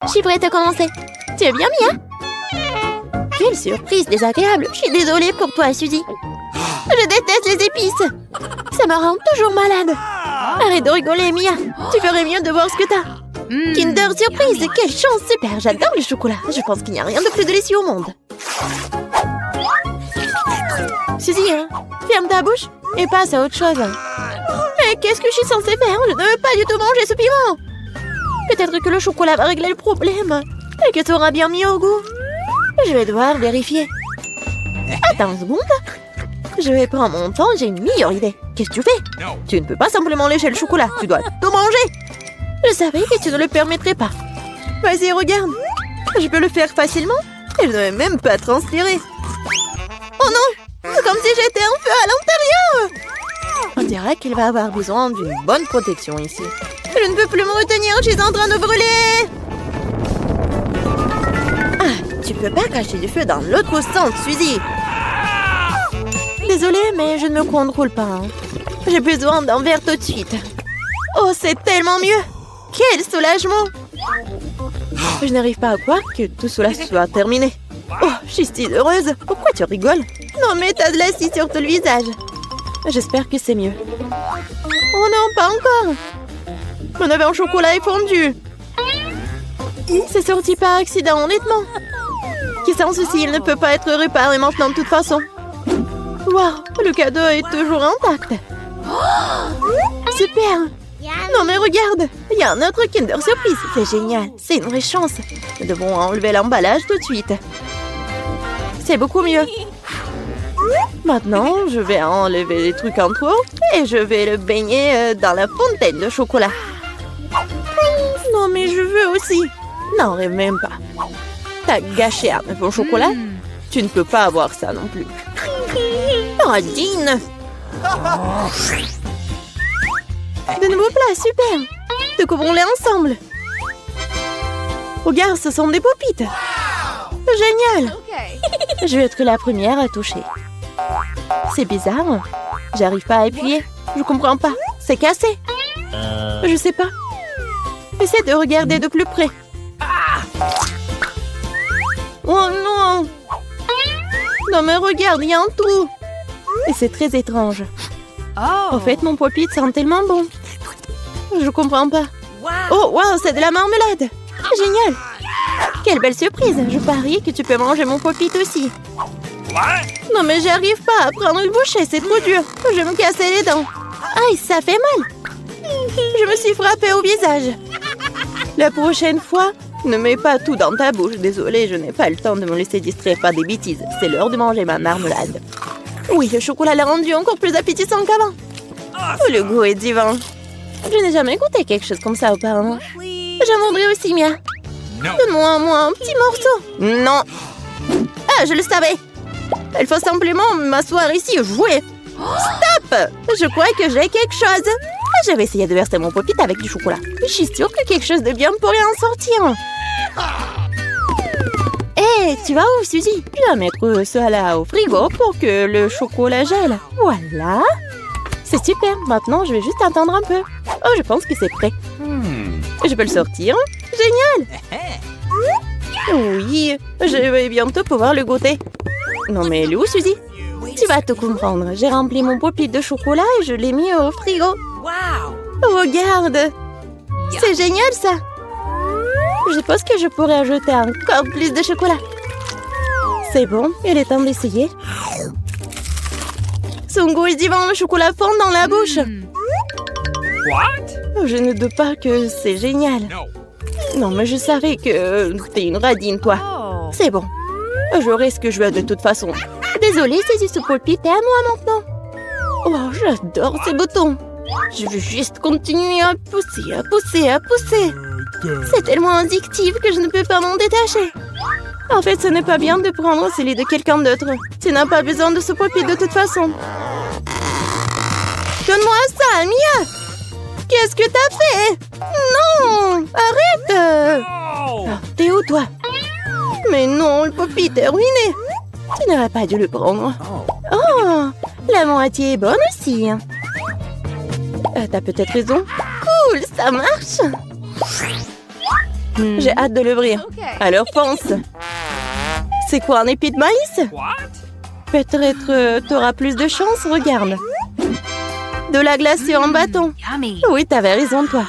Je suis prête à commencer. Tu es bien, Mia? Quelle surprise désagréable. Je suis désolée pour toi, Suzy. Je déteste les épices. Ça me rend toujours malade. Arrête de rigoler, Mia. Tu ferais mieux de voir ce que t'as. Kinder Surprise, quelle chance, super. J'adore le chocolat. Je pense qu'il n'y a rien de plus délicieux au monde. Suzy, ferme ta bouche et passe à autre chose. Mais qu'est-ce que je suis censée faire? Je ne veux pas du tout manger ce piment. Peut-être que le chocolat va régler le problème et que tu auras bien mis au goût. Je vais devoir vérifier. Attends une seconde. Je vais prendre mon temps, j'ai une meilleure idée. Qu'est-ce que tu fais? Tu ne peux pas simplement lécher le chocolat, tu dois tout manger. Je savais que tu ne le permettrais pas. Vas-y, regarde. Je peux le faire facilement et je ne vais même pas transpirer. Oh non! C'est comme si j'étais un feu à l'intérieur. On dirait qu'il va avoir besoin d'une bonne protection ici. Je ne peux plus me retenir, je suis en train de brûler. Ah, tu peux pas cacher du feu dans l'autre sens, Suzy. Désolée, mais je ne me contrôle pas. J'ai besoin d'un verre tout de suite. Oh, c'est tellement mieux. Quel soulagement. Je n'arrive pas à croire que tout cela soit terminé. Oh, je suis si heureuse. Pourquoi tu rigoles? Non, mais t'as de la scie sur tout le visage. J'espère que c'est mieux. Oh non, pas encore. Mon œuf en chocolat est fondu. C'est sorti par accident, honnêtement. Qui sans souci, il ne peut pas être réparé maintenant de toute façon. Waouh, le cadeau est toujours intact. Super. Non mais regarde, il y a un autre Kinder Surprise. C'est génial, c'est une vraie chance. Nous devons enlever l'emballage tout de suite. C'est beaucoup mieux. Maintenant, je vais enlever les trucs en trop et je vais le baigner dans la fontaine de chocolat. Non mais je veux aussi. Non, rêve même pas. T'as gâché un œuf au chocolat? Tu ne peux pas avoir ça non plus. Oh, Dean! De nouveaux plats, super! Découvrons-les ensemble. Regarde, ce sont des popites. Génial! Je vais être la première à toucher. C'est bizarre. J'arrive pas à appuyer. Je comprends pas. C'est cassé. Je sais pas. Essaie de regarder de plus près. Oh non! Non mais regarde, il y a un trou. Et c'est très étrange. En fait, mon pop-it sent tellement bon. Je comprends pas. Oh, wow, c'est de la marmelade. Génial. Quelle belle surprise. Je parie que tu peux manger mon pop-it aussi. Non mais j'arrive pas à prendre une bouchée, c'est trop dur. Je vais me casser les dents. Aïe, ça fait mal. Je me suis frappée au visage. La prochaine fois, ne mets pas tout dans ta bouche. Désolée, je n'ai pas le temps de me laisser distraire par des bêtises. C'est l'heure de manger ma marmelade. Oui, le chocolat l'a rendu encore plus appétissant qu'avant. Oh, le goût est divin. Je n'ai jamais goûté quelque chose comme ça auparavant. J'en voudrais aussi, Mia. Donne-moi un petit morceau. Non. Ah, je le savais. Il faut simplement m'asseoir ici et jouer. Stop! Je crois que j'ai quelque chose. Je vais essayer de verser mon pop-it avec du chocolat. Je suis sûre que quelque chose de bien pourrait en sortir. Hé, tu vas où, Suzy? Je vais mettre cela au frigo pour que le chocolat gèle. Voilà. C'est super. Maintenant, je vais juste attendre un peu. Oh, je pense que c'est prêt. Je peux le sortir. Génial. Oui, je vais bientôt pouvoir le goûter. Non mais elle est où, Suzy? Tu vas tout comprendre. J'ai rempli mon pop-it de chocolat et je l'ai mis au frigo. Regarde. C'est génial, ça. Je pense que je pourrais ajouter encore plus de chocolat. C'est bon, il est temps d'essayer. Son goût est divin, le chocolat fond dans la bouche. Je ne doute pas que c'est génial. Non, mais je savais que t'es une radine, toi. C'est bon. J'aurai ce que je veux de toute façon. Désolée, c'est ce pop-it est à moi maintenant. Oh, j'adore ces boutons. Je veux juste continuer à pousser, à pousser, à pousser. C'est tellement addictif que je ne peux pas m'en détacher. En fait, ce n'est pas bien de prendre celui de quelqu'un d'autre. Tu n'as pas besoin de ce pop-it de toute façon. Donne-moi ça, Mia! Qu'est-ce que t'as fait? Non! Arrête! Oh, t'es où, toi? Mais non, le pop-it est ruiné. Tu n'aurais pas dû le prendre. Oh, la moitié est bonne aussi. T'as peut-être raison. Cool, ça marche. J'ai hâte de l'ouvrir. Alors fonce. C'est quoi, un épi de maïs? Peut-être t'auras plus de chance, regarde. De la glace en bâton. Oui, t'avais raison, toi.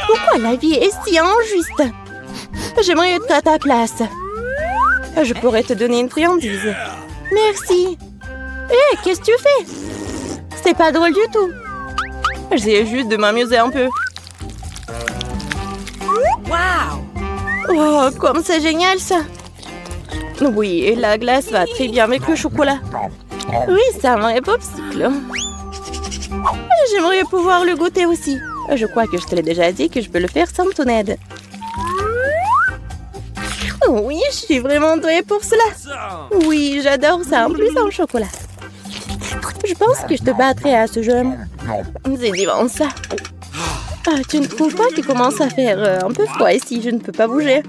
Pourquoi la vie est si injuste? J'aimerais être à ta place. Je pourrais te donner une friandise. Merci. Hé, qu'est-ce que tu fais? C'est pas drôle du tout. J'essaie juste de m'amuser un peu. Oh, comme c'est génial, ça. Oui, la glace va très bien avec le chocolat. Oui, c'est un vrai popsicle. J'aimerais pouvoir le goûter aussi. Je crois que je te l'ai déjà dit que je peux le faire sans ton aide. Oui, je suis vraiment douée pour cela. Oui, j'adore ça, en plus en chocolat. Je pense que je te battrai à ce jeu. C'est divin, ça. Ah, tu ne trouves pas qu'il commence à faire un peu froid ici? Je ne peux pas bouger.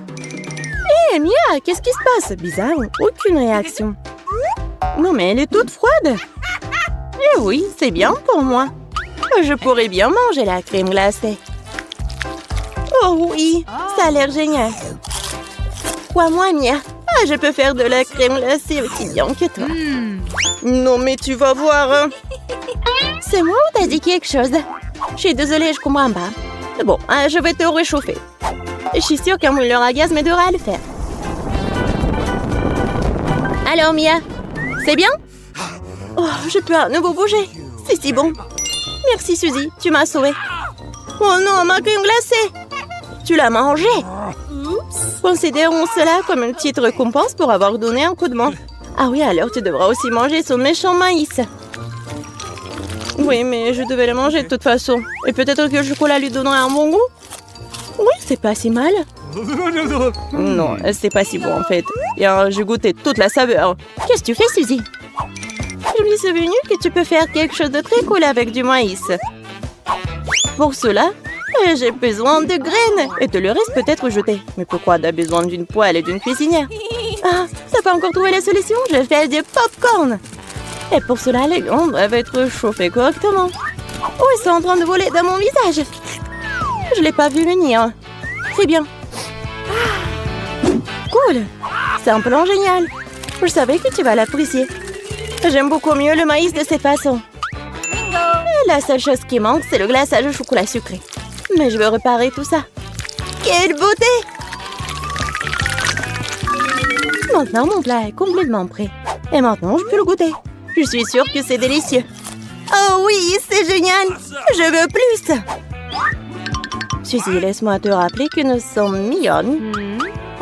Hé, Mia, qu'est-ce qui se passe? Bizarre, aucune réaction. Non, mais elle est toute froide. Eh oui, c'est bien pour moi. Je pourrais bien manger la crème glacée. Oh oui, ça a l'air génial. Crois-moi, Mia. Je peux faire de la crème glacée aussi bien que toi. Non, mais tu vas voir. Hein. C'est moi ou t'as dit quelque chose? Je suis désolée, je comprends pas. Bon, je vais te réchauffer. Je suis sûre qu'un brûleur à gaz m'aidera à le faire. Alors, Mia, c'est bien? Oh, je peux à nouveau bouger. C'est si bon. Merci, Suzy, tu m'as sauvée. Oh non, ma crème glacée! Tu l'as mangée? Considérons cela comme une petite récompense pour avoir donné un coup de main. Ah oui, alors tu devras aussi manger son méchant maïs. Oui, mais je devais le manger de toute façon. Et peut-être que le chocolat lui donnera un bon goût? Oui, c'est pas si mal. Non, c'est pas si bon en fait. Et j'ai goûté toute la saveur. Qu'est-ce que tu fais, Suzy? Je me suis souvenu que tu peux faire quelque chose de très cool avec du maïs. Pour cela, j'ai besoin de graines. Et te le reste peut-être jeté. Mais pourquoi t'as besoin d'une poêle et d'une cuisinière? Ah, t'as pas encore trouvé la solution? Je fais du popcorn. Et pour cela, les grains doivent être chauffés correctement. Oh, ils sont en train de voler dans mon visage. Je l'ai pas vu venir. Très bien. Cool. C'est un plan génial. Je savais que tu vas l'apprécier. J'aime beaucoup mieux le maïs de cette façon. La seule chose qui manque, c'est le glaçage au chocolat sucré. Mais je veux réparer tout ça. Quelle beauté! Maintenant, mon plat est complètement prêt. Et maintenant, je peux le goûter. Je suis sûre que c'est délicieux. Oh oui, c'est génial! Je veux plus! Suzy, laisse-moi te rappeler que nous sommes mignonnes.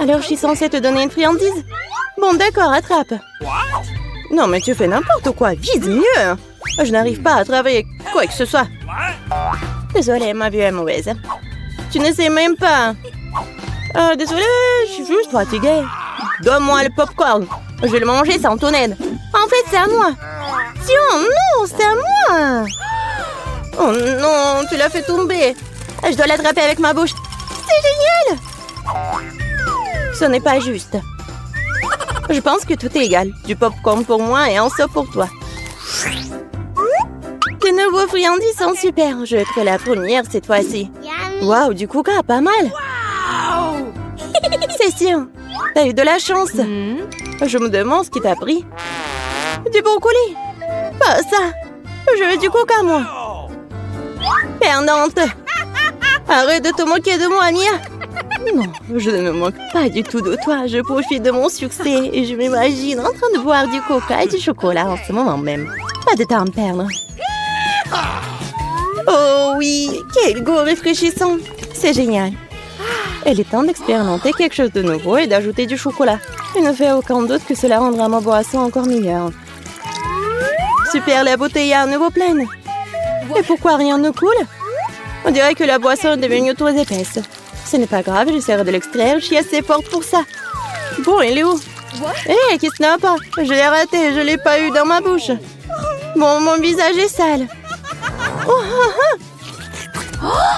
Alors, je suis censée te donner une friandise? Bon, d'accord, attrape. Non, mais tu fais n'importe quoi. Vise mieux! Je n'arrive pas à travailler quoi que ce soit. Désolée, ma vue est mauvaise. Tu ne sais même pas. Désolée, je suis juste fatiguée. Donne-moi le popcorn. Je vais le manger sans ton aide. En fait, c'est à moi. Tiens, non, c'est à moi. Oh non, tu l'as fait tomber. Je dois l'attraper avec ma bouche. C'est génial. Ce n'est pas juste. Je pense que tout est égal. Du popcorn pour moi et un seau pour toi. Tes nouveaux friandises sont super. Je vais être la première cette fois-ci. Waouh, du coca, pas mal. C'est sûr. T'as eu de la chance. Je me demande ce qui t'a pris. Du brocoli. Pas ça. Je veux du coca, moi. Perdante. Arrête de te moquer de moi, Mia. Non, je ne me moque pas du tout de toi. Je profite de mon succès et je m'imagine en train de boire du coca et du chocolat en ce moment même. Pas de temps à me perdre. Oh oui, quel goût rafraîchissant. C'est génial. Il est temps d'expérimenter quelque chose de nouveau et d'ajouter du chocolat. Il ne fait aucun doute que cela rendra ma boisson encore meilleure. Super, la bouteille est à nouveau pleine. Et pourquoi rien ne coule? On dirait que la boisson est devenue trop épaisse. Ce n'est pas grave, j'essaierai de l'extraire. Je suis assez forte pour ça. Bon, il est où? Hé, qu'est-ce qu'il n'a pas? Je l'ai raté, je ne l'ai pas eu dans ma bouche. Bon, mon visage est sale.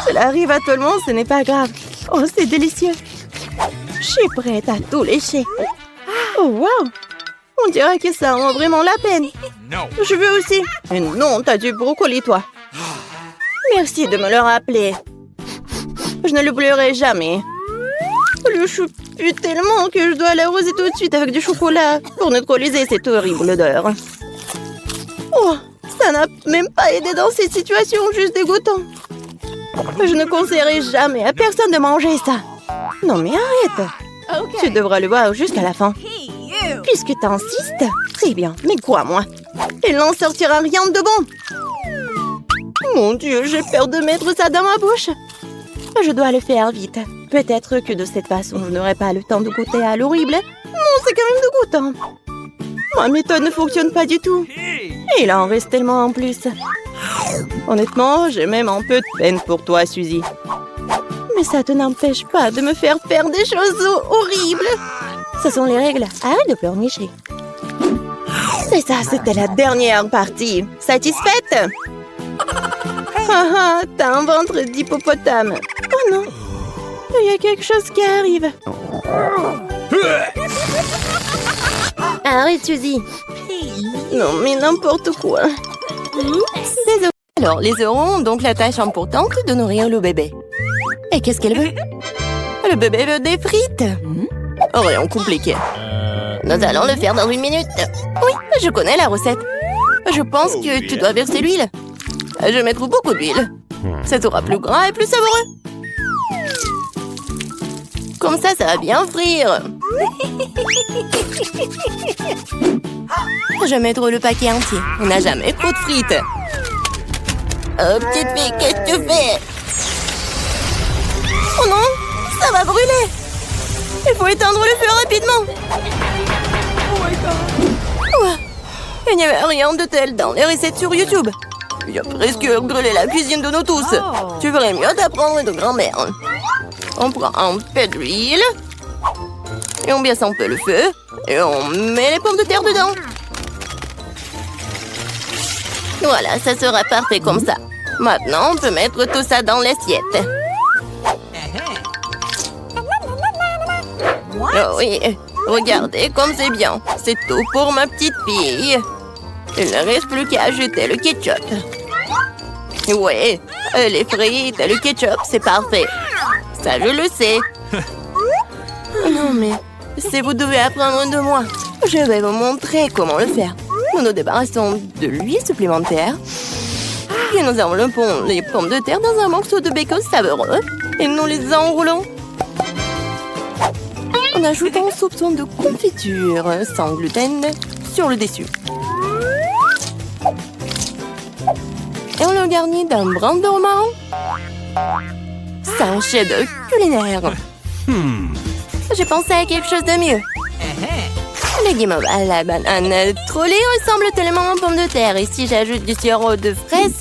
Cela arrive à tout le monde, ce n'est pas grave. Oh, c'est délicieux. Je suis prête à tout lécher. Oh, wow. On dirait que ça en vaut vraiment la peine. Je veux aussi. Et non, t'as du brocoli, toi. Merci de me le rappeler. Je ne l'oublierai jamais. Je pue tellement que je dois l'arroser tout de suite avec du chocolat pour neutraliser cette horrible odeur. Oh, ça n'a même pas aidé dans cette situation juste dégoûtant. Je ne conseillerais jamais à personne de manger ça. Non mais arrête. Tu devras le voir jusqu'à la fin. Puisque t'insistes, très bien, mais crois-moi, il n'en sortira rien de bon. Mon Dieu, j'ai peur de mettre ça dans ma bouche. Je dois le faire vite. Peut-être que de cette façon, je n'aurai pas le temps de goûter à l'horrible. Non, c'est quand même dégoûtant. Ma méthode ne fonctionne pas du tout. Et il en reste tellement en plus. Honnêtement, j'ai même un peu de peine pour toi, Suzy. Mais ça te n'empêche pas de me faire des choses horribles. Ce sont les règles. Arrête de pleurnicher. C'est ça, c'était la dernière partie. Satisfaite? Haha, t'as un ventre d'hippopotame. Oh non, il y a quelque chose qui arrive. Arrête, Suzy. Non, mais n'importe quoi. Désolée. Alors, les euros ont donc la tâche importante de nourrir le bébé. Et qu'est-ce qu'elle veut? Le bébé veut des frites. Rien compliqué. Nous allons le faire dans 1 minute. Oui, je connais la recette. Je pense que tu dois verser l'huile. Je vais mettre beaucoup d'huile. Ça sera plus gras et plus savoureux. Comme ça va bien frire. Je vais mettre le paquet entier. On n'a jamais trop de frites. Oh, petite fille, qu'est-ce que tu fais? Oh non, ça va brûler. Il faut éteindre le feu rapidement. Ouais. Il n'y avait rien de tel dans les recettes sur YouTube. Il a presque brûlé la cuisine de nous tous. Tu ferais mieux d'apprendre de grand-mère. On prend un peu d'huile. Et on baisse un peu le feu. Et on met les pommes de terre dedans. Voilà, ça sera parfait comme ça. Maintenant, on peut mettre tout ça dans l'assiette. Oh oui, regardez comme c'est bien. C'est tout pour ma petite fille. Il ne reste plus qu'à ajouter le ketchup. Ouais, les frites et le ketchup, c'est parfait. Ça, je le sais. Non, mais si vous devez apprendre de moi, je vais vous montrer comment le faire. Nous nous débarrassons de l'huile supplémentaire. Et nous enveloppons les pommes de terre dans un morceau de bacon savoureux. Et nous les enroulons. En ajoutant un soupçon de confiture sans gluten sur le dessus. Et on le garnit d'un brin de romarin. C'est un chef-d'œuvre culinaire. J'ai pensé à quelque chose de mieux. Les guimauves à la banane trollée ressemblent tellement aux pommes de terre. Et si j'ajoute du sirop de fraise,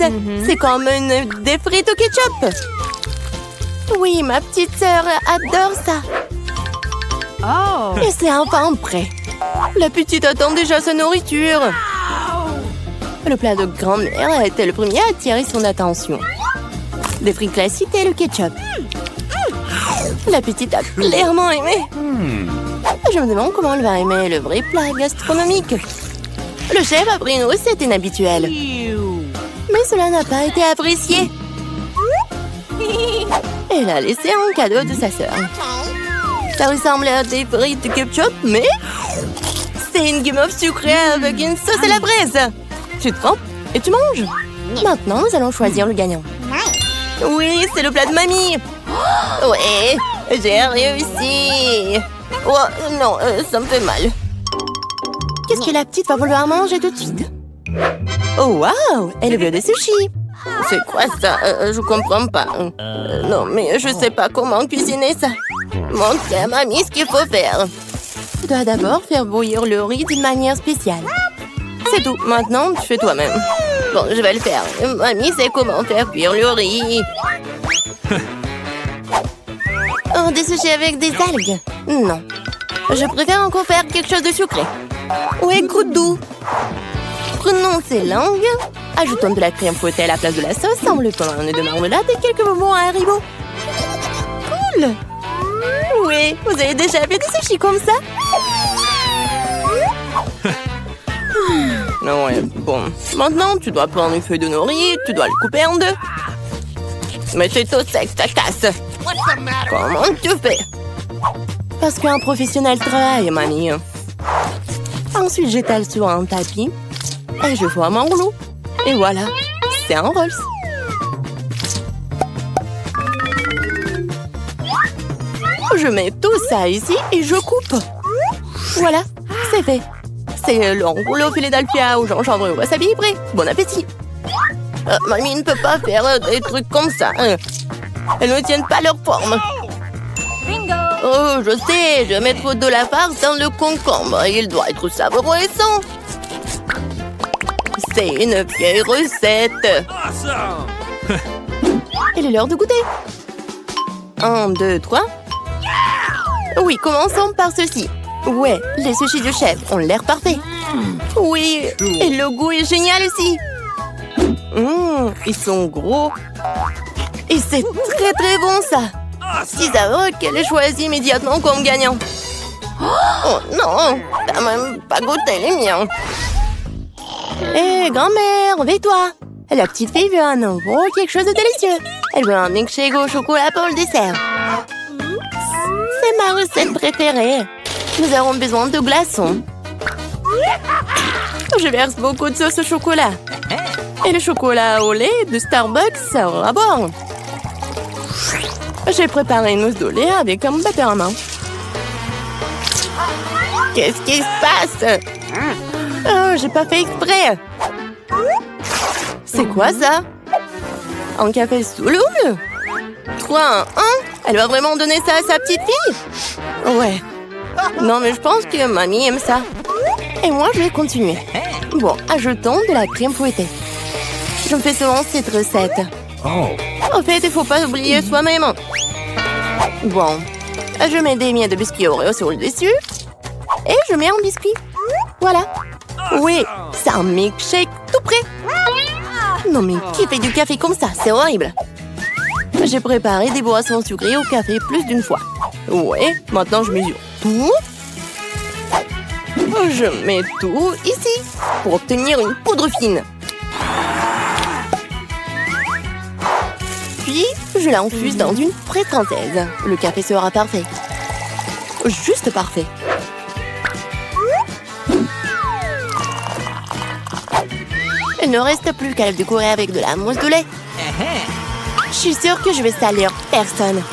c'est comme des frites au ketchup. Oui, ma petite sœur adore ça. Et c'est enfin prêt. La petite attend déjà sa nourriture. Le plat de grand-mère a été le premier à attirer son attention. Des frites classiques et le ketchup. La petite a clairement aimé. Je me demande comment elle va aimer le vrai plat gastronomique. Le chef a pris une recette inhabituelle. Mais cela n'a pas été apprécié. Elle a laissé un cadeau de sa sœur. Ça ressemble à des frites de ketchup, mais c'est une guimauve sucrée avec une sauce à la braise. Tu trempes et tu manges. Maintenant, nous allons choisir le gagnant. Oui, c'est le plat de mamie. Ouais, j'ai réussi. Oh, non, ça me fait mal. Qu'est-ce que la petite va vouloir manger tout de suite? Oh, waouh, elle veut des sushis. C'est quoi ça? Je comprends pas. Non, mais je sais pas comment cuisiner ça. Montre à mamie ce qu'il faut faire. Tu dois d'abord faire bouillir le riz d'une manière spéciale. C'est tout. Maintenant, tu fais toi-même. Bon, je vais le faire. Mamie sait comment faire cuire le riz. Oh, des sushis avec des algues? Non. Je préfère encore faire quelque chose de sucré. Ouais, goût doux. Prenons ces langues. Ajoutons de la crème fouettée à la place de la sauce, enveloppant un nœud de marmelade et quelques bonbons à Haribo. Cool! Oui, vous avez déjà fait des sushis comme ça? Non, ouais, bon. Maintenant, tu dois prendre une feuille de nori, tu dois le couper en deux. Mais c'est tout sec, ça casse. Comment tu fais? parce qu'un professionnel travaille, mamie. Ensuite, j'étale sur un tapis et je forme un rouleau. Et voilà, c'est un Rolls. Je mets tout ça ici et je coupe. Voilà, c'est fait. C'est le rouleau Philadelphia au gingembre et au wasabi prêt. Bon appétit. Mamie ne peut pas faire des trucs comme ça. Elles ne tiennent pas leur forme. Oh, je sais, je vais mettre de la farce dans le concombre. Il doit être savoureux et sain. C'est une vieille recette. Il est l'heure de goûter. 1, 2, 3. Oui, commençons par ceci. Ouais, les sushis du chef ont l'air parfaits. Oui, et le goût est génial aussi. Ils sont gros. Et c'est très très bon ça. Si savoureux qu'elle ait choisi immédiatement comme gagnant. Oh non, t'as même pas goûté les miens. Hé, grand-mère, réveille-toi. La petite fille veut un nouveau quelque chose de délicieux. Elle veut un milkshake au chocolat pour le dessert. C'est ma recette préférée. Nous avons besoin de glaçons. Je verse beaucoup de sauce au chocolat. Et le chocolat au lait de Starbucks sera bon. J'ai préparé une mousse au lait avec un batteur à main. Qu'est-ce qui se passe? Oh, j'ai pas fait exprès. C'est quoi ça? Un café sous l'eau? 3, 1, 1? Elle va vraiment donner ça à sa petite fille? Ouais. Non, mais je pense que mamie aime ça. Et moi, je vais continuer. Bon, ajoutons de la crème fouettée. Je me fais souvent cette recette. En fait, il faut pas oublier soi-même. Bon, je mets des miettes de biscuits Oreo sur le dessus. Et je mets un biscuit. Voilà. Oui, c'est un milkshake tout prêt. Non mais qui fait du café comme ça? C'est horrible. J'ai préparé des boissons sucrées au café plus d'une fois. Ouais, maintenant je mesure tout. Je mets tout ici pour obtenir une poudre fine. Puis, je l'infuse dans une presse française. Le café sera parfait. Juste parfait. Il ne reste plus qu'à le décorer avec de la mousse de lait. Je suis sûre que je vais salir personne.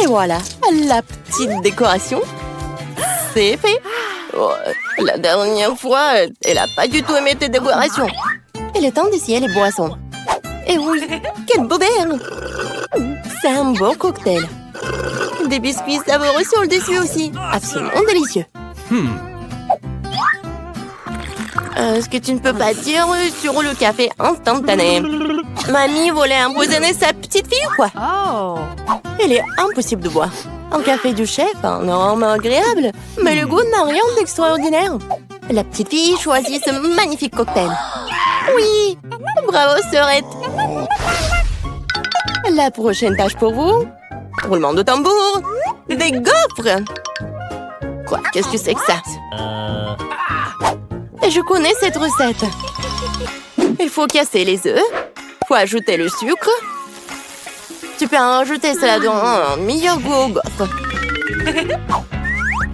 Et voilà, la petite décoration. C'est fait. Oh, la dernière fois, elle n'a pas du tout aimé tes décorations. Il est temps d'essayer les boissons. Et oui, quel beau verre! C'est un beau cocktail. Des biscuits savoureux sur le dessus aussi. Absolument délicieux. Ce que tu ne peux pas dire sur le café instantané. Mamie voulait empoisonner sa petite fille ou quoi? Il est impossible de boire. Un café du chef a un arôme agréable, mais le goût n'a rien d'extraordinaire. La petite fille choisit ce magnifique cocktail. Oui, bravo sœurette. La prochaine tâche pour vous. Roulement de tambour. Des gaufres. Quoi? Qu'est-ce que c'est que ça? Je connais cette recette. Il faut casser les œufs. Faut ajouter le sucre. Tu peux en rajouter cela dans un meilleur goût aux gaufres.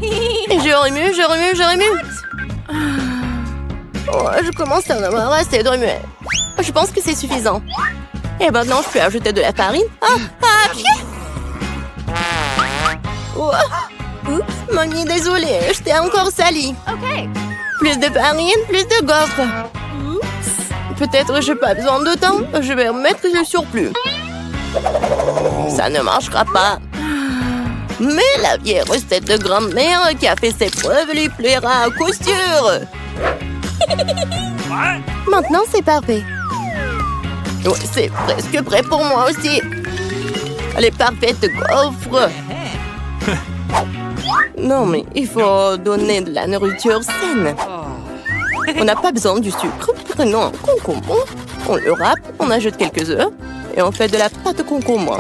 Et je remue, je remue, je remue. Oh, je commence à en avoir assez de remuer. Je pense que c'est suffisant. Et maintenant, je peux ajouter de la farine. Oh, oups, mamie, désolée, je t'ai encore sali. Plus de farine, plus de gaufres. Peut-être je n'ai pas besoin de temps. Je vais remettre le surplus. Ça ne marchera pas. Mais la vieille recette de grand-mère qui a fait ses preuves lui plaira à coup sûr. Maintenant, c'est parfait. Oui, c'est presque prêt pour moi aussi. Les parfaites gaufres. Non, mais il faut donner de la nourriture saine. On n'a pas besoin du sucre. Prenons un concombre. On le râpe, on ajoute quelques œufs et on fait de la pâte au concombre.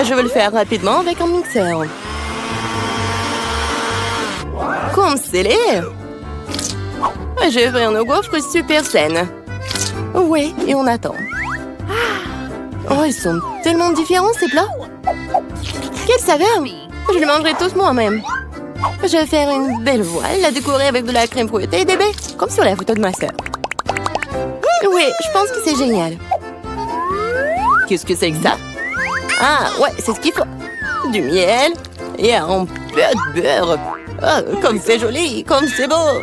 Je vais le faire rapidement avec un mixeur. Comme scellé. Je vais faire nos gaufres super saines. Oui, et on attend. Oh, ils sont tellement différents ces plats. Quelle saveur! Je les mangerai tous moi-même. Je vais faire une belle voile, la décorer avec de la crème fouettée et des baies, comme sur la photo de ma sœur. Oui, je pense que c'est génial. Qu'est-ce que c'est que ça? Ah, ouais, c'est ce qu'il faut. Du miel et un peu de beurre. Oh, comme c'est joli, comme c'est beau.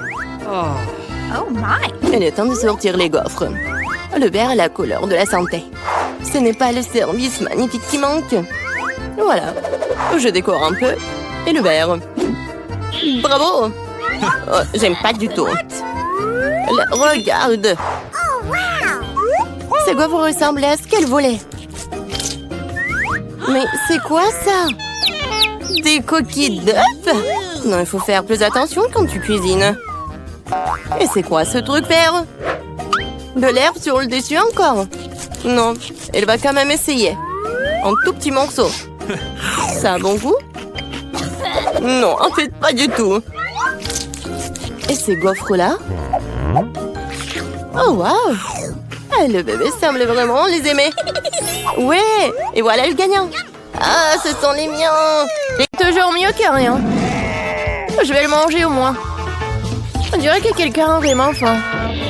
Oh my! Il est temps de sortir les gaufres. Le beurre est la couleur de la santé. Ce n'est pas le service magnifique qui manque. Voilà. Je décore un peu. Et le beurre. Bravo! Oh, j'aime pas du tout. Regarde! Ces gaufres ressemblent à ce qu'elle voulait. Mais c'est quoi ça? Des coquilles d'œufs? Non, il faut faire plus attention quand tu cuisines. Et c'est quoi ce truc vert? De l'herbe sur le dessus encore? Non, elle va quand même essayer. Un tout petit morceau. Ça a bon goût? Non, en fait, pas du tout. Et ces gaufres-là? Oh, waouh! Ah, le bébé semble vraiment les aimer. Ouais, et voilà le gagnant. Ah, ce sont les miens. C'est toujours mieux que rien. Je vais le manger au moins. On dirait que quelqu'un a vraiment faim.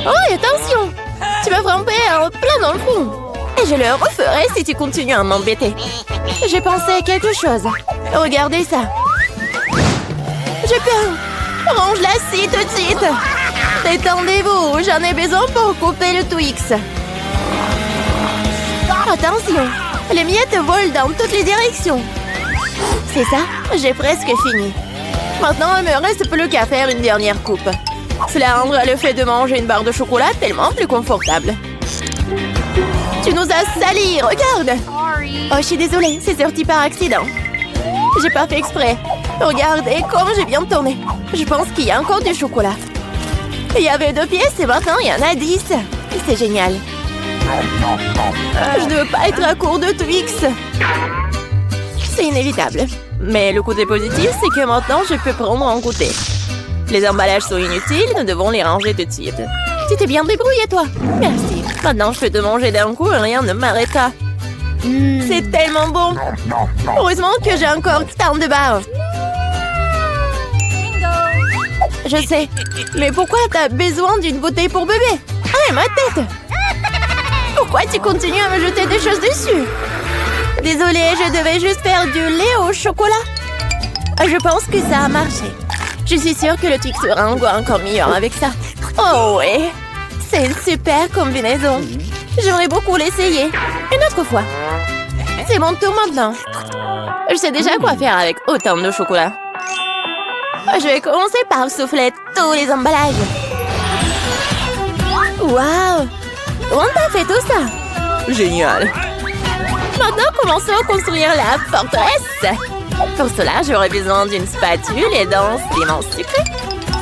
Oh, attention! Tu m'as frappé plein dans le front. Et je le referai si tu continues à m'embêter. J'ai pensé à quelque chose. Regardez ça. J'ai peur. Range la scie tout de suite. Détendez-vous, j'en ai besoin pour couper le Twix. Attention, les miettes volent dans toutes les directions. C'est ça, j'ai presque fini. Maintenant, il me reste plus qu'à faire une dernière coupe. Cela rendra le fait de manger une barre de chocolat tellement plus confortable. Tu nous as salis, regarde! Oh, je suis désolée, c'est sorti par accident. J'ai pas fait exprès. Regardez comme j'ai bien tourné. Je pense qu'il y a encore du chocolat. Il y avait 2 pièces et maintenant il y en a 10. C'est génial. Je ne veux pas être à court de Twix. C'est inévitable. Mais le côté positif, c'est que maintenant je peux prendre un goûter. Les emballages sont inutiles, nous devons les ranger tout de suite. Tu t'es bien débrouillé, toi. Merci. Maintenant, je peux te manger d'un coup et rien ne m'arrêtera. C'est tellement bon. Heureusement que j'ai encore tant de barres. Je sais. Mais pourquoi t'as besoin d'une bouteille pour bébé? Ah, ma tête! Pourquoi tu continues à me jeter des choses dessus? Désolée, je devais juste faire du lait au chocolat. Je pense que ça a marché. Je suis sûre que le Twix sera encore meilleur avec ça. Oh ouais! C'est une super combinaison. J'aimerais beaucoup l'essayer. Une autre fois. C'est mon tour maintenant. Je sais déjà quoi faire avec autant de chocolat. Je vais commencer par souffler tous les emballages. Waouh! Comment t'as fait tout ça? Génial! Maintenant, commençons à construire la forteresse. Pour cela, j'aurai besoin d'une spatule et d'un ciment sucré,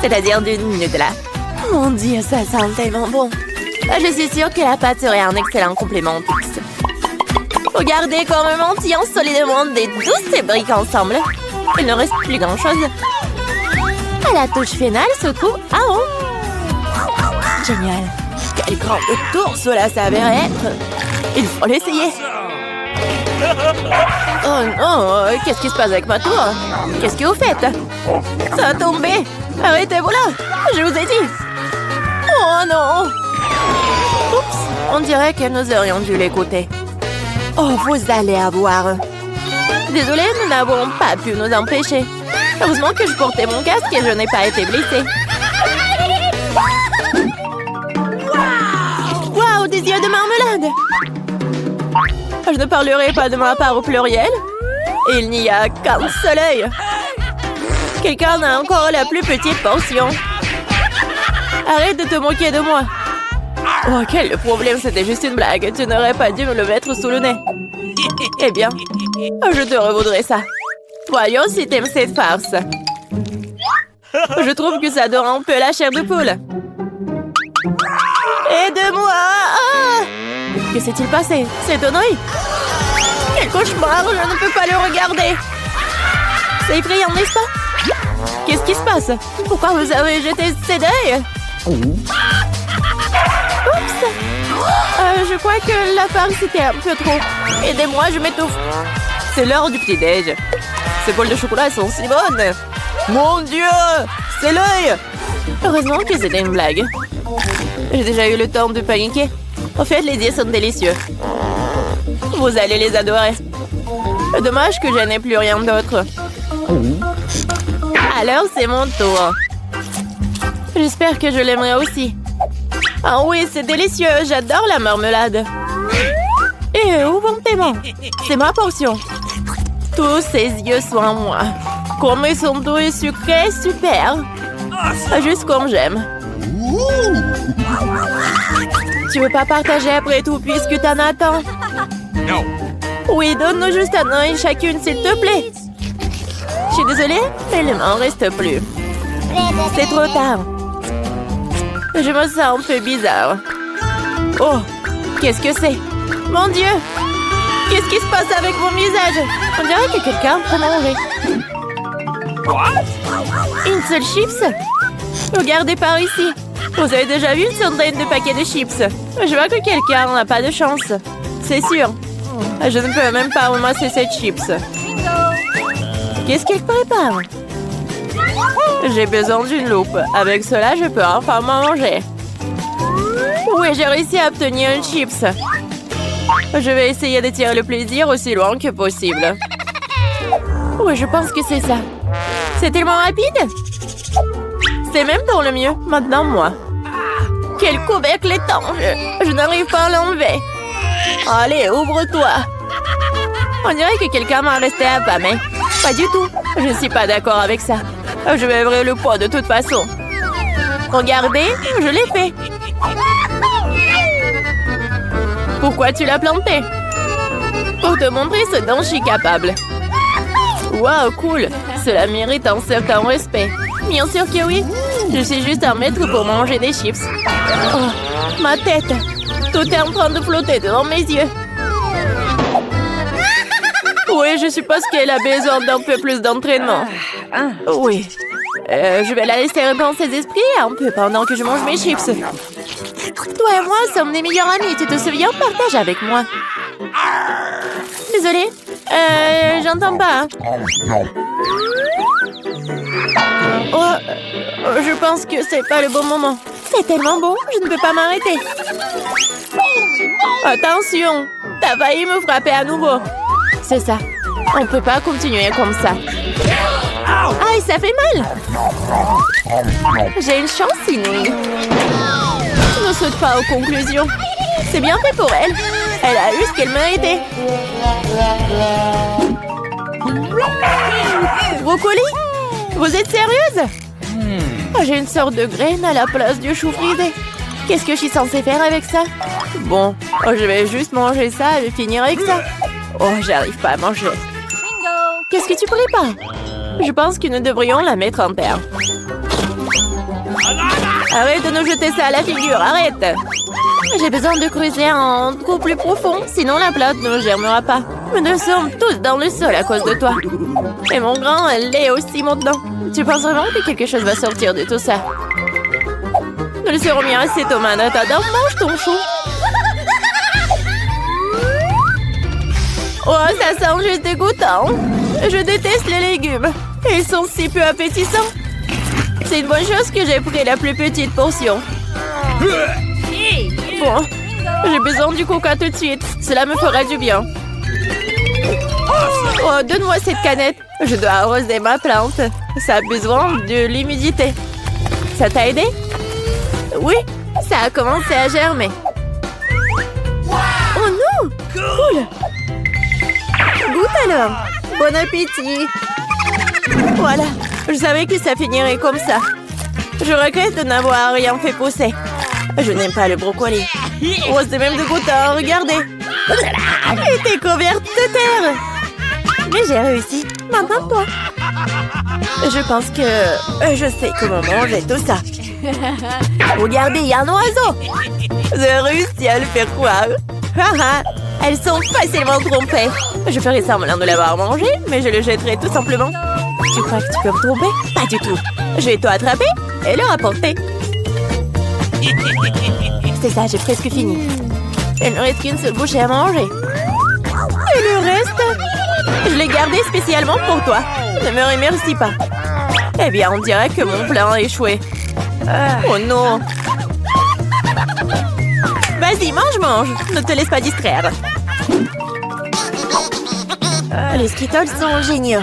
c'est-à-dire d'une Nutella. Mon Dieu, ça sent tellement bon. Je suis sûre que la pâte serait un excellent complément au Twix. Regardez comme mentillant solidement des douces briques ensemble. Il ne reste plus grand-chose. À la touche finale se trouve un rond. Génial. Quel grand tour cela s'avère être. Il faut l'essayer. Oh non, qu'est-ce qui se passe avec ma tour? Qu'est-ce que vous faites? Ça a tombé. Arrêtez-vous là. Je vous ai dit. Oh non. Oups, on dirait que nous aurions dû l'écouter. Oh, vous allez avoir. Désolée, nous n'avons pas pu nous empêcher. Heureusement que je portais mon casque et je n'ai pas été blessée. Waouh, des yeux de marmelade! Je ne parlerai pas de ma part au pluriel. Il n'y a qu'un seul œil. Quelqu'un a encore la plus petite portion. Arrête de te moquer de moi. Oh, quel problème, c'était juste une blague. Tu n'aurais pas dû me le mettre sous le nez. Eh bien, je te revaudrai ça. Voyons si t'aimes cette farce. Je trouve que ça dore un peu la chair de poule. Aide-moi! Ah! Que s'est-il passé? C'est un œil? Quel cauchemar! Je ne peux pas le regarder! C'est effrayant, n'est-ce pas? Qu'est-ce qui se passe? Pourquoi vous avez jeté ces deuils? Oups! Je crois que la farce était un peu trop. Aidez-moi, je m'étouffe. C'est l'heure du petit-déj. Ces bols de chocolat sont si bonnes. Mon Dieu, c'est l'œil. Heureusement que c'était une blague. J'ai déjà eu le temps de paniquer. En fait, les dés sont délicieux. Vous allez les adorer. Dommage que je n'ai plus rien d'autre. Alors, c'est mon tour. J'espère que je l'aimerai aussi. Ah oui, c'est délicieux. J'adore la marmelade. Et où vont tes mains? C'est ma portion. Tous ces yeux sont à moi. Comme ils sont doux et sucrés, super. Juste comme j'aime. Tu veux pas partager après tout puisque t'en attends? Non. Oui, donne-nous juste un œil chacune, s'il te plaît. Je suis désolée, mais il ne m'en reste plus. C'est trop tard. Je me sens un peu bizarre. Oh, qu'est-ce que c'est? Mon Dieu! Qu'est-ce qui se passe avec mon visage? On dirait que quelqu'un peut manger. Une seule chips? Regardez par ici. Vous avez déjà vu une centaine de paquets de chips? Je vois que quelqu'un n'a pas de chance. C'est sûr. Je ne peux même pas ramasser cette chips. Qu'est-ce qu'il prépare? J'ai besoin d'une loupe. Avec cela, je peux enfin manger. Oui, j'ai réussi à obtenir une chips. Je vais essayer de tirer le plaisir aussi loin que possible. Oui, je pense que c'est ça. C'est tellement rapide. C'est même pour le mieux. Maintenant, moi. Quel couvercle étanche. Je n'arrive pas à l'enlever. Allez, ouvre-toi. On dirait que quelqu'un m'a resté affamé. Pas du tout. Je ne suis pas d'accord avec ça. Je vais ouvrir le pot de toute façon. Regardez, je l'ai fait. Pourquoi tu l'as planté? Pour te montrer ce dont je suis capable. Waouh, cool. Cela mérite un certain respect. Bien sûr que oui. Je suis juste un maître pour manger des chips. Oh, ma tête. Tout est en train de flotter devant mes yeux. Oui, je suppose qu'elle a besoin d'un peu plus d'entraînement. Oui. Je vais la laisser reprendre ses esprits un peu pendant que je mange mes chips. Toi et moi sommes des meilleurs amis, tu te souviens? Partage avec moi. Désolée. J'entends pas. Oh, je pense que c'est pas le bon moment. C'est tellement bon, je ne peux pas m'arrêter. Attention, t'as failli me frapper à nouveau. C'est ça. On peut pas continuer comme ça. Aïe, ça fait mal. J'ai une chance inouïe. Ne saute pas aux conclusions. C'est bien fait pour elle. Elle a eu ce qu'elle méritait. Brocoli? Vous êtes sérieuse? J'ai une sorte de graine à la place du chou frisé. Qu'est-ce que je suis censée faire avec ça? Bon, je vais juste manger ça et finir avec ça. Oh, j'arrive pas à manger. Qu'est-ce que tu prépares? Je pense que nous devrions la mettre en terre. Arrête de nous jeter ça à la figure, arrête! J'ai besoin de creuser un trou plus profond, sinon la plante ne germera pas. Nous sommes tous dans le sol à cause de toi. Et mon grand, elle est aussi maintenant. Tu penses vraiment que quelque chose va sortir de tout ça? Nous le serons bien assez, Thomas. Attends, mange ton chou. Oh, ça sent juste dégoûtant. Je déteste les légumes. Ils sont si peu appétissants. C'est une bonne chose que j'ai pris la plus petite portion. Bon, j'ai besoin du coca tout de suite. Cela me fera du bien. Oh, donne-moi cette canette. Je dois arroser ma plante. Ça a besoin de l'humidité. Ça t'a aidé? Oui, ça a commencé à germer. Oh non! Cool! Goûte alors! Bon appétit! Voilà, je savais que ça finirait comme ça. Je regrette de n'avoir rien fait pousser. Je n'aime pas le brocoli. Oh, c'est même dégoûtant, regardez! Elle était couverte de terre! Mais j'ai réussi. Maintenant, toi. Je pense que je sais comment manger tout ça. Regardez, il y a un oiseau. J'ai réussi à le faire croire. Elles sont facilement trompées. Je ferai semblant de l'avoir mangé, mais je le jetterai tout simplement. Tu crois que tu peux me tromper? Pas du tout. Je vais tout attraper et le rapporter. C'est ça, j'ai presque fini. Il ne reste qu'une seule bouchée à manger. Et le reste? Je l'ai gardé spécialement pour toi. Ne me remercie pas. Eh bien, on dirait que mon plan a échoué. Oh non. Vas-y, mange. Ne te laisse pas distraire. Les Skittles sont géniaux.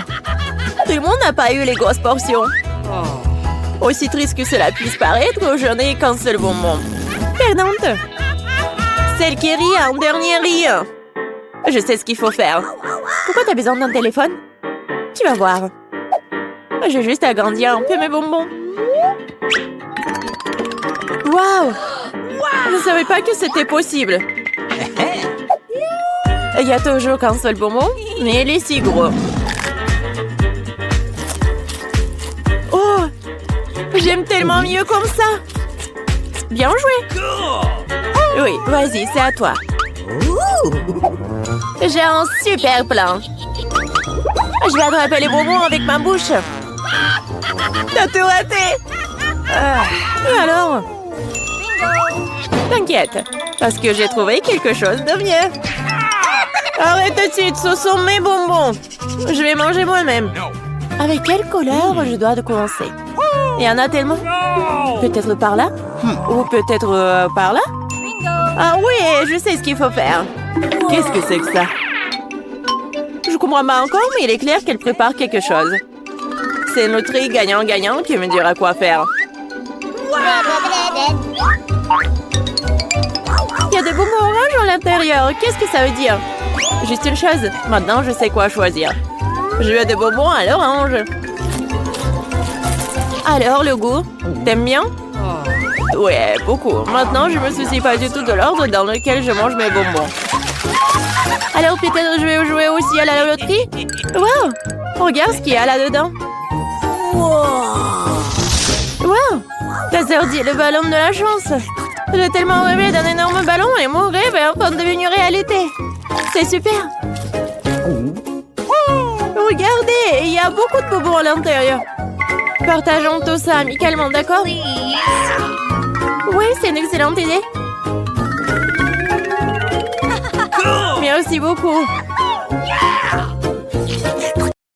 Tout le monde n'a pas eu les grosses portions. Aussi triste que cela puisse paraître, je n'ai qu'un seul bonbon. Perdante. Celle qui rit en dernier rit. Je sais ce qu'il faut faire. Pourquoi t'as besoin d'un téléphone? Tu vas voir. J'ai juste agrandi un peu mes bonbons. Waouh! Je ne savais pas que c'était possible. Il y a toujours qu'un seul bonbon, mais il est si gros. Oh! J'aime tellement mieux comme ça. Bien joué. Oui, vas-y, c'est à toi. J'ai un super plan. Je vais attraper les bonbons avec ma bouche. T'as tout raté. Et alors? T'inquiète, parce que j'ai trouvé quelque chose de mieux. Arrête tout de suite, ce sont mes bonbons. Je vais manger moi-même. Avec quelle couleur je dois commencer? Il y en a tellement. Peut-être par là? Ou peut-être par là? Ah oui, je sais ce qu'il faut faire. Qu'est-ce que c'est que ça? Je comprends pas encore, mais il est clair qu'elle prépare quelque chose. C'est notre gagnant-gagnant qui me dira quoi faire. Il y a des bonbons oranges à l'intérieur. Qu'est-ce que ça veut dire? Juste une chose. Maintenant, je sais quoi choisir. Je veux des bonbons à l'orange. Alors, le goût? T'aimes bien? Ouais, beaucoup. Maintenant, je me soucie pas du tout de l'ordre dans lequel je mange mes bonbons. Alors, peut-être je vais jouer aussi à la loterie? Wow! Regarde ce qu'il y a là-dedans. Wow! Ta sœur dit le ballon de la chance. J'ai tellement rêvé d'un énorme ballon et mon rêve est en train de devenir réalité. C'est super. Regardez, il y a beaucoup de bonbons à l'intérieur. Partageons tout ça amicalement, d'accord? Oui, c'est une excellente idée. Merci beaucoup.